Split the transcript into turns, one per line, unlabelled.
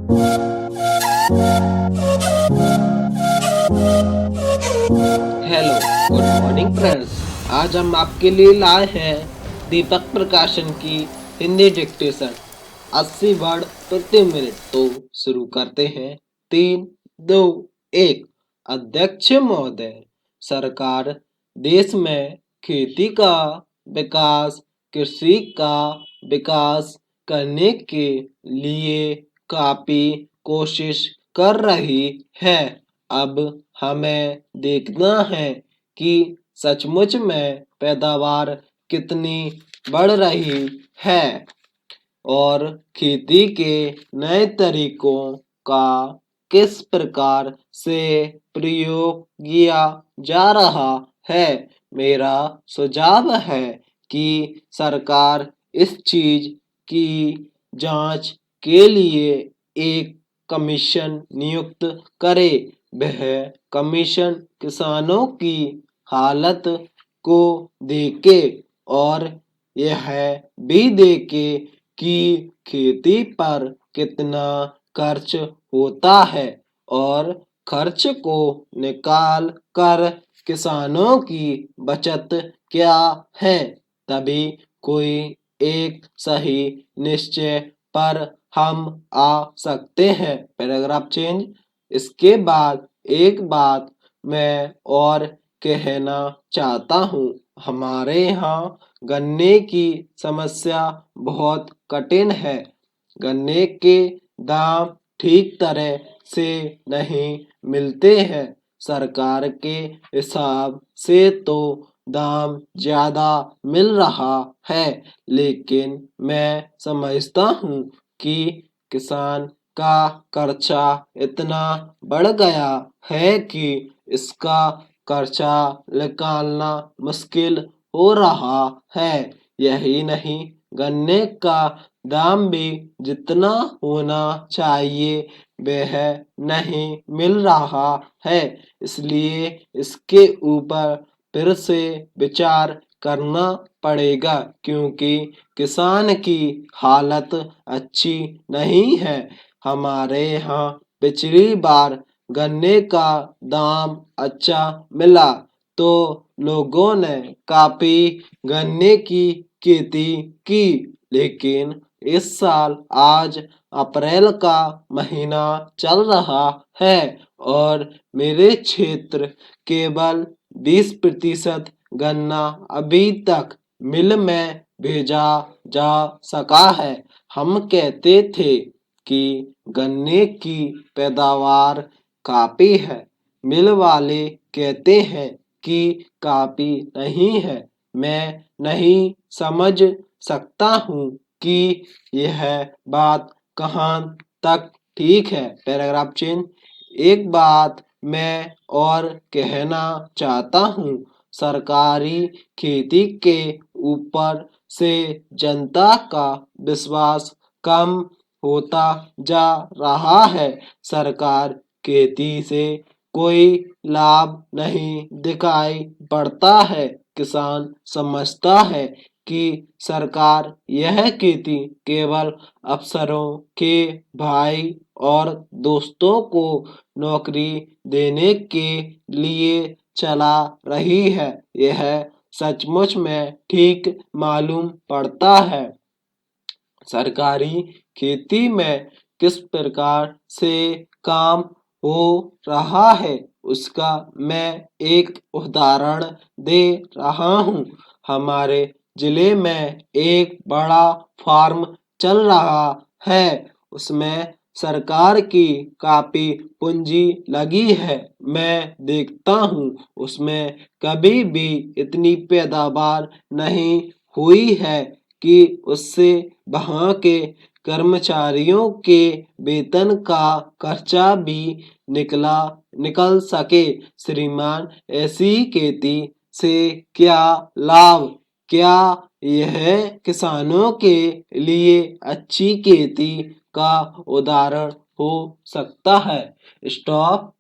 Hello, good morning friends. आज हम आपके लिए लाए हैं दीपक प्रकाशन की हिंदी डिक्टेशन 80 वर्ड प्रति मिनट। तो शुरू करते हैं। 3, 2, 1। अध्यक्ष महोदय, सरकार देश में खेती का विकास, कृषि का विकास करने के लिए काफी कोशिश कर रही है। अब हमें देखना है कि सचमुच में पैदावार कितनी बढ़ रही है और खेती के नए तरीकों का किस प्रकार से प्रयोग किया जा रहा है। मेरा सुझाव है कि सरकार इस चीज की जांच के लिए एक कमीशन नियुक्त करे। वह कमीशन किसानों की हालत को देखे और यह भी देखे कि खेती पर कितना खर्च होता है और खर्च को निकाल कर किसानों की बचत क्या है। तभी कोई एक सही निश्चय पर हम आ सकते हैं। Paragraph change. इसके बाद एक बात मैं और कहना चाहता हूँ। हमारे यहाँ गन्ने की समस्या बहुत कठिन है। गन्ने के दाम ठीक तरह से नहीं मिलते हैं। सरकार के हिसाब से तो दाम ज्यादा मिल रहा है, लेकिन मैं समझता हूँ कि किसान का खर्चा इतना बढ़ गया है कि इसका खर्चा निकालना मुश्किल हो रहा है। यही नहीं, गन्ने का दाम भी जितना होना चाहिए वह नहीं मिल रहा है। इसलिए इसके ऊपर फिर से विचार करना पड़ेगा, क्योंकि किसान की हालत अच्छी नहीं है। हमारे यहाँ पिछली बार गन्ने का दाम अच्छा मिला तो लोगों ने काफी गन्ने की खेती की, लेकिन इस साल आज अप्रैल का महीना चल रहा है और मेरे क्षेत्र केवल 20% गन्ना अभी तक मिल में भेजा जा सका है। हम कहते थे कि गन्ने की पैदावार काफी है, मिल वाले कहते हैं कि काफी नहीं है। मैं नहीं समझ सकता हूँ कि यह बात कहाँ तक ठीक है। Paragraph change. एक बात मैं और कहना चाहता हूँ। सरकारी खेती के ऊपर से जनता का विश्वास कम होता जा रहा है। सरकार खेती से कोई लाभ नहीं दिखाई पड़ता है। किसान समझता है कि सरकार यह खेती केवल अफसरों के भाई और दोस्तों को नौकरी देने के लिए चला रही है। यह सचमुच में ठीक मालूम पड़ता है। सरकारी खेती में किस प्रकार से काम हो रहा है उसका मैं एक उदाहरण दे रहा हूँ। हमारे जिले में एक बड़ा फार्म चल रहा है। उसमें सरकार की काफी पूंजी लगी है। मैं देखता हूँ उसमें कभी भी इतनी पैदावार नहीं हुई है कि उससे वहाँ के कर्मचारियों के वेतन का खर्चा भी निकल सके। श्रीमान, ऐसी खेती से क्या लाभ? क्या यह किसानों के लिए अच्छी खेती का उदाहरण हो सकता है? स्टॉप।